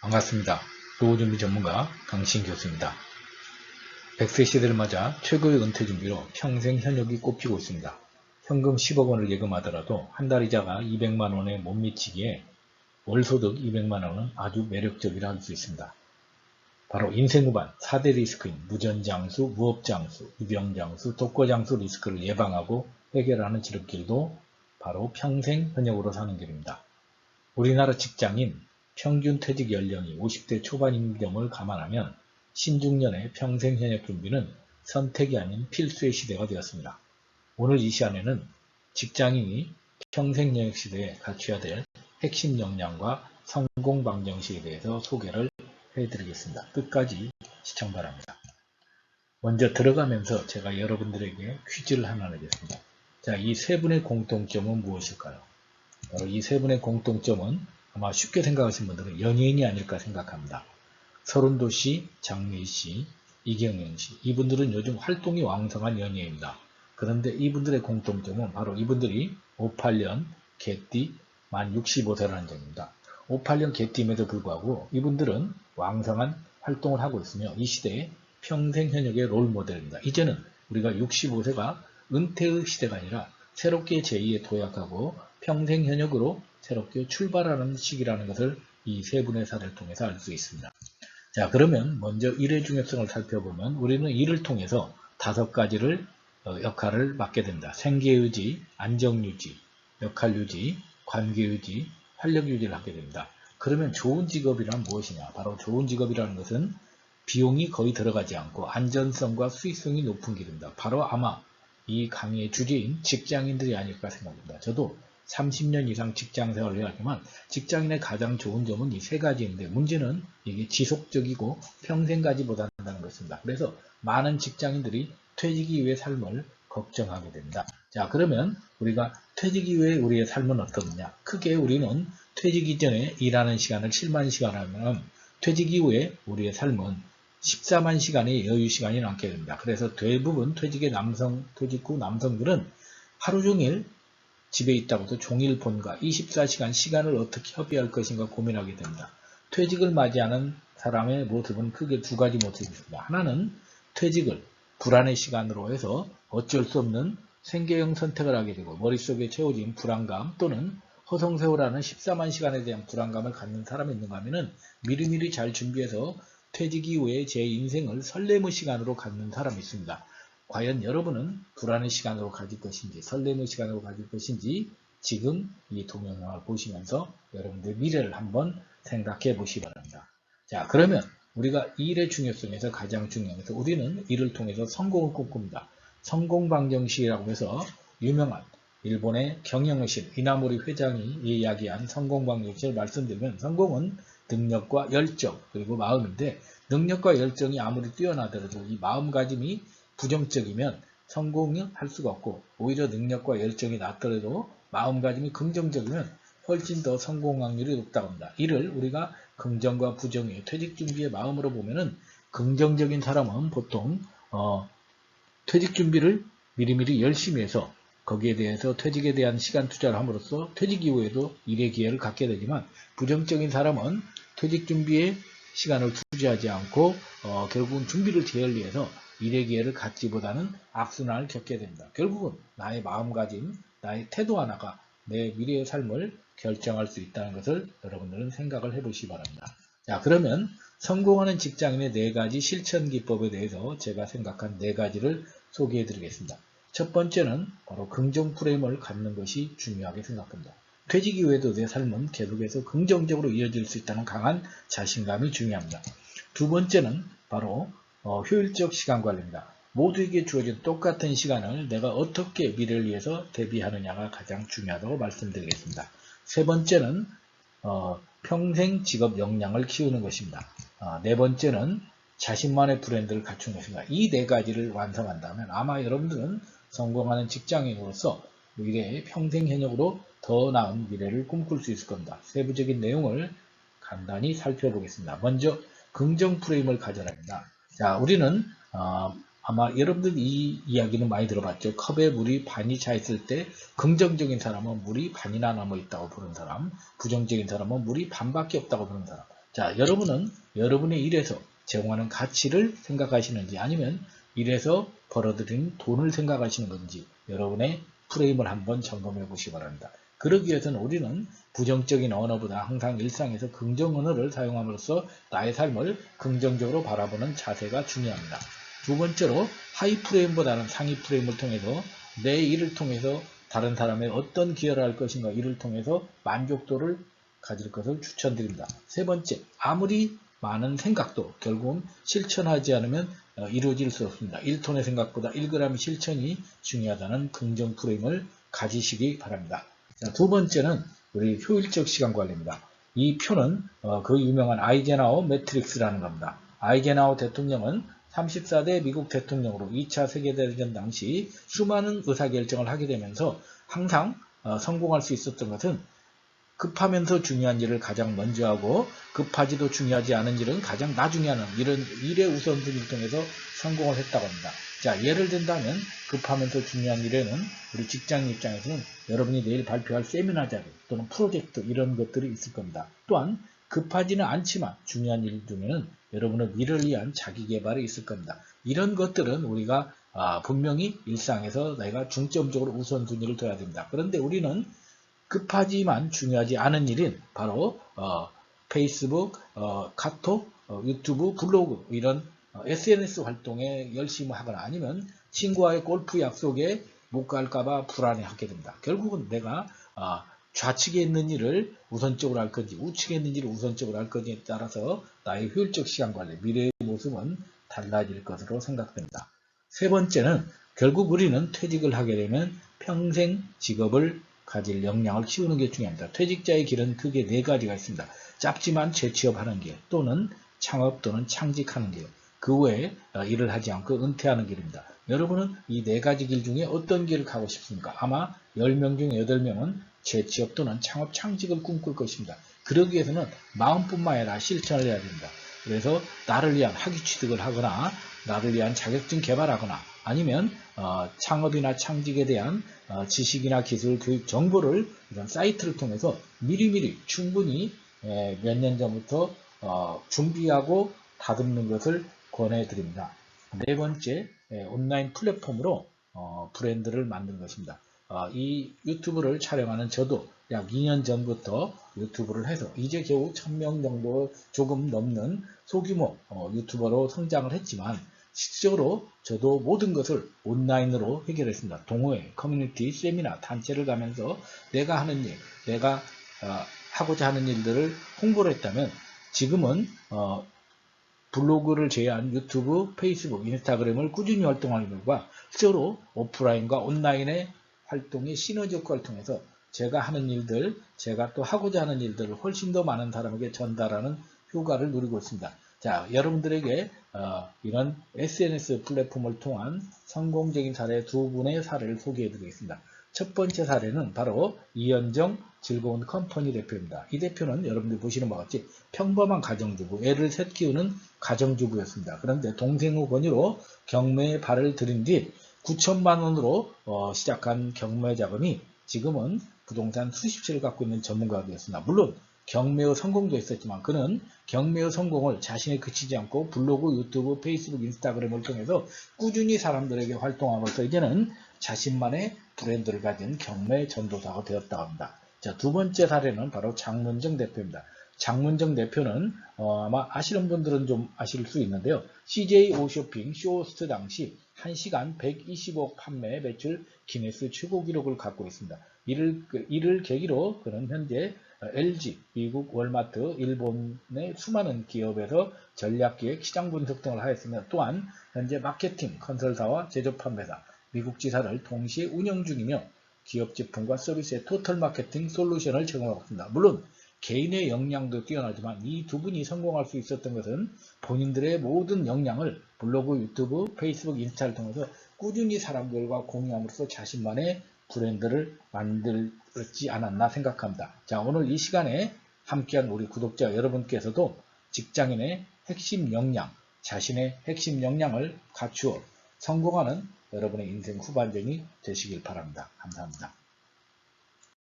반갑습니다. 노후준비 전문가 강신 교수입니다. 100세 시대를 맞아 최고의 은퇴 준비로 평생 현역이 꼽히고 있습니다. 현금 10억 원을 예금하더라도 한 달 이자가 200만 원에 못 미치기에 월소득 200만 원은 아주 매력적이라 할 수 있습니다. 바로 인생 후반 4대 리스크인 무전장수, 무업장수, 입영장수, 독거장수 리스크를 예방하고 해결하는 지름길도 바로 평생 현역으로 사는 길입니다. 우리나라 직장인 평균 퇴직 연령이 50대 초반인 점을 감안하면 신중년의 평생 현역 준비는 선택이 아닌 필수의 시대가 되었습니다. 오늘 이 시간에는 직장인이 평생 현역 시대에 갖춰야 될 핵심 역량과 성공 방정식에 대해서 소개를 해드리겠습니다. 끝까지 시청 바랍니다. 먼저 들어가면서 제가 여러분들에게 퀴즈를 하나 내겠습니다. 자, 이 세 분의 공통점은 무엇일까요? 바로 이 세 분의 공통점은 아마 쉽게 생각하시는 분들은 연예인이 아닐까 생각합니다. 서른도씨, 장미씨, 이경영씨, 이분들은 요즘 활동이 왕성한 연예인입니다. 그런데 이분들의 공통점은 바로 이분들이 58년 개띠 만 65세라는 점입니다. 58년 개띠임에도 불구하고 이분들은 왕성한 활동을 하고 있으며 이 시대의 평생 현역의 롤모델입니다. 이제는 우리가 65세가 은퇴의 시대가 아니라 새롭게 제2에 도약하고 평생 현역으로 새롭게 출발하는 시기라는 것을 이 세 분의 사례를 통해서 알 수 있습니다. 자, 그러면 먼저 일의 중요성을 살펴보면 우리는 일을 통해서 5가지를 역할을 맡게 된다. 생계유지, 안정유지, 역할유지, 관계유지, 활력유지를 하게 됩니다. 그러면 좋은 직업이란 무엇이냐? 바로 좋은 직업이라는 것은 비용이 거의 들어가지 않고 안전성과 수익성이 높은 길입니다. 바로 아마 이 강의의 주제인 직장인들이 아닐까 생각합니다. 저도 30년 이상 직장 생활을 해왔지만 직장인의 가장 좋은 점은 이 세 가지인데 문제는 이게 지속적이고 평생 가지 못한다는 것입니다. 그래서 많은 직장인들이 퇴직 이후의 삶을 걱정하게 됩니다. 자, 그러면 우리가 퇴직 이후에 우리의 삶은 어떻느냐? 크게 우리는 퇴직 이전에 일하는 시간을 7만 시간 하면 퇴직 이후에 우리의 삶은 14만 시간의 여유 시간이 남게 됩니다. 그래서 대부분 퇴직 후 남성들은 하루 종일 집에 있다고도 종일 본가 24시간 시간을 어떻게 협의할 것인가 고민하게 됩니다. 퇴직을 맞이하는 사람의 모습은 크게 두 가지 모습이 있습니다. 하나는 퇴직을 불안의 시간으로 해서 어쩔 수 없는 생계형 선택을 하게 되고 머릿속에 채워진 불안감 또는 허송세월하는 14만 시간에 대한 불안감을 갖는 사람이 있는가 하면은 미리미리 잘 준비해서 퇴직 이후에 제 인생을 설렘의 시간으로 갖는 사람이 있습니다. 과연 여러분은 불안의 시간으로 가질 것인지 설렘의 시간으로 가질 것인지 지금 이 동영상을 보시면서 여러분들의 미래를 한번 생각해 보시기 바랍니다. 자, 그러면 우리가 일의 중요성에서 가장 중요한 것은 우리는 일을 통해서 성공을 꿈꿉니다. 성공방정식이라고 해서 유명한 일본의 경영의 신 이나모리 회장이 이야기한 성공방정식을 말씀드리면 성공은 능력과 열정 그리고 마음인데 능력과 열정이 아무리 뛰어나더라도 이 마음가짐이 부정적이면 성공을 할 수가 없고 오히려 능력과 열정이 낮더라도 마음가짐이 긍정적이면 훨씬 더 성공 확률이 높다고 합니다. 이를 우리가 긍정과 부정의 퇴직 준비의 마음으로 보면은 긍정적인 사람은 보통 퇴직 준비를 미리미리 열심히 해서 거기에 대해서 퇴직에 대한 시간 투자를 함으로써 퇴직 이후에도 일의 기회를 갖게 되지만 부정적인 사람은 퇴직 준비에 시간을 투자하지 않고 결국은 준비를 게을리해서 일의 기회를 갖지보다는 악순환을 겪게 됩니다. 결국은 나의 마음가짐, 나의 태도 하나가 내 미래의 삶을 결정할 수 있다는 것을 여러분들은 생각을 해보시기 바랍니다. 자, 그러면 성공하는 직장인의 4가지 실천 기법에 대해서 제가 생각한 4가지를 소개해 드리겠습니다. 첫 번째는 바로 긍정 프레임을 갖는 것이 중요하게 생각합니다. 퇴직 이후에도 내 삶은 계속해서 긍정적으로 이어질 수 있다는 강한 자신감이 중요합니다. 두 번째는 바로 효율적 시간 관리입니다. 모두에게 주어진 똑같은 시간을 내가 어떻게 미래를 위해서 대비하느냐가 가장 중요하다고 말씀드리겠습니다. 세 번째는 평생 직업 역량을 키우는 것입니다. 네 번째는 자신만의 브랜드를 갖춘 것입니다. 이 4가지를 완성한다면 아마 여러분들은 성공하는 직장인으로서 미래의 평생 현역으로 더 나은 미래를 꿈꿀 수 있을 겁니다. 세부적인 내용을 간단히 살펴보겠습니다. 먼저 긍정 프레임을 가져라 합니다. 자, 우리는 아마 여러분들 이 이야기는 많이 들어봤죠. 컵에 물이 반이 차 있을 때 긍정적인 사람은 물이 반이나 남아 있다고 보는 사람, 부정적인 사람은 물이 반밖에 없다고 보는 사람. 자, 여러분은 여러분의 일에서 제공하는 가치를 생각하시는지 아니면 일에서 벌어들이는 돈을 생각하시는 건지 여러분의 프레임을 한번 점검해 보시기 바랍니다. 그러기 위해서는 우리는 부정적인 언어보다 항상 일상에서 긍정 언어를 사용함으로써 나의 삶을 긍정적으로 바라보는 자세가 중요합니다. 두 번째로 하이 프레임보다는 상위 프레임을 통해서 내 일을 통해서 다른 사람의 어떤 기여를 할 것인가 이를 통해서 만족도를 가질 것을 추천드립니다. 세 번째, 아무리 많은 생각도 결국은 실천하지 않으면 이루어질 수 없습니다. 1톤의 생각보다 1g의 실천이 중요하다는 긍정 프레임을 가지시기 바랍니다. 자, 두 번째는 우리 효율적 시간 관리입니다. 이 표는 그 유명한 아이젠하워 매트릭스라는 겁니다. 아이젠하워 대통령은 34대 미국 대통령으로 2차 세계대전 당시 수많은 의사결정을 하게 되면서 항상 성공할 수 있었던 것은 급하면서 중요한 일을 가장 먼저 하고 급하지도 중요하지 않은 일은 가장 나중에 하는 이런 일의 우선순위를 통해서 성공을 했다고 합니다. 자, 예를 든다면 급하면서 중요한 일에는 우리 직장인 입장에서는 여러분이 내일 발표할 세미나 자료 또는 프로젝트 이런 것들이 있을 겁니다. 또한 급하지는 않지만 중요한 일 중에는 여러분의 미래를 위한 자기 개발이 있을 겁니다. 이런 것들은 우리가 분명히 일상에서 내가 중점적으로 우선순위를 둬야 됩니다. 그런데 우리는 급하지만 중요하지 않은 일인 바로 페이스북, 카톡, 유튜브, 블로그 이런 SNS 활동에 열심히 하거나 아니면 친구와의 골프 약속에 못 갈까봐 불안해하게 됩니다. 결국은 내가 좌측에 있는 일을 우선적으로 할 건지 우측에 있는 일을 우선적으로 할 건지에 따라서 나의 효율적 시간 관리, 미래의 모습은 달라질 것으로 생각됩니다. 세 번째는 결국 우리는 퇴직을 하게 되면 평생 직업을 가질 역량을 키우는 게 중요합니다. 퇴직자의 길은 크게 네 가지가 있습니다. 짧지만 재취업하는 길 또는 창업 또는 창직하는 길, 그 외에 일을 하지 않고 은퇴하는 길입니다. 여러분은 이 네 가지 길 중에 어떤 길을 가고 싶습니까? 아마 10명 중에 8명은 재취업 또는 창업 창직을 꿈꿀 것입니다. 그러기 위해서는 마음뿐만 아니라 실천을 해야 됩니다. 그래서 나를 위한 학위 취득을 하거나 나를 위한 자격증 개발하거나 아니면 창업이나 창직에 대한 지식이나 기술, 교육 정보를 이런 사이트를 통해서 미리미리 충분히 몇 년 전부터 준비하고 다듬는 것을 권해드립니다. 네 번째, 온라인 플랫폼으로 브랜드를 만드는 것입니다. 이 유튜브를 촬영하는 저도 약 2년 전부터 유튜브를 해서 이제 겨우 1000명 정도 조금 넘는 소규모 유튜버로 성장을 했지만 실질적으로 저도 모든 것을 온라인으로 해결했습니다. 동호회, 커뮤니티, 세미나, 단체를 가면서 내가 하는 일, 내가 하고자 하는 일들을 홍보를 했다면 지금은 블로그를 제외한 유튜브, 페이스북, 인스타그램을 꾸준히 활동하는 결과 실제로 오프라인과 온라인의 활동의 시너지 효과를 통해서 제가 하는 일들, 제가 또 하고자 하는 일들을 훨씬 더 많은 사람에게 전달하는 효과를 누리고 있습니다. 자, 여러분들에게 이런 SNS 플랫폼을 통한 성공적인 사례 두 분의 사례를 소개해 드리겠습니다. 첫 번째 사례는 바로 이현정 즐거운 컴퍼니 대표입니다. 이 대표는 여러분들이 보시는 바와 같이 평범한 가정주부, 애를 셋 키우는 가정주부였습니다. 그런데 동생의 권유로 경매에 발을 들인 뒤 9천만 원으로 시작한 경매 자금이 지금은 부동산 수십 채를 갖고 있는 전문가가 되었습니다. 물론 경매의 성공도 있었지만 그는 경매의 성공을 자신에 그치지 않고 블로그, 유튜브, 페이스북, 인스타그램을 통해서 꾸준히 사람들에게 활동함으로써 이제는 자신만의 브랜드를 가진 경매 전도사가 되었다고 합니다. 자, 두 번째 사례는 바로 장문정 대표입니다. 장문정 대표는 아마 아시는 분들은 좀 아실 수 있는데요. CJ 오쇼핑 쇼호스트 당시 1시간 120억 판매 매출 기네스 최고 기록을 갖고 있습니다. 이를 계기로 그는 현재 LG, 미국 월마트, 일본의 수많은 기업에서 전략기획, 시장 분석 등을 하였으며 또한 현재 마케팅, 컨설사와 제조 판매사, 미국 지사를 동시에 운영 중이며 기업 제품과 서비스의 토탈 마케팅 솔루션을 제공하고 있습니다. 물론 개인의 역량도 뛰어나지만 이 두 분이 성공할 수 있었던 것은 본인들의 모든 역량을 블로그, 유튜브, 페이스북, 인스타를 통해서 꾸준히 사람들과 공유함으로써 자신만의 브랜드를 만들지 않았나 생각합니다. 자, 오늘 이 시간에 함께한 우리 구독자 여러분께서도 직장인의 핵심 역량, 자신의 핵심 역량을 갖추어 성공하는 여러분의 인생 후반전이 되시길 바랍니다. 감사합니다.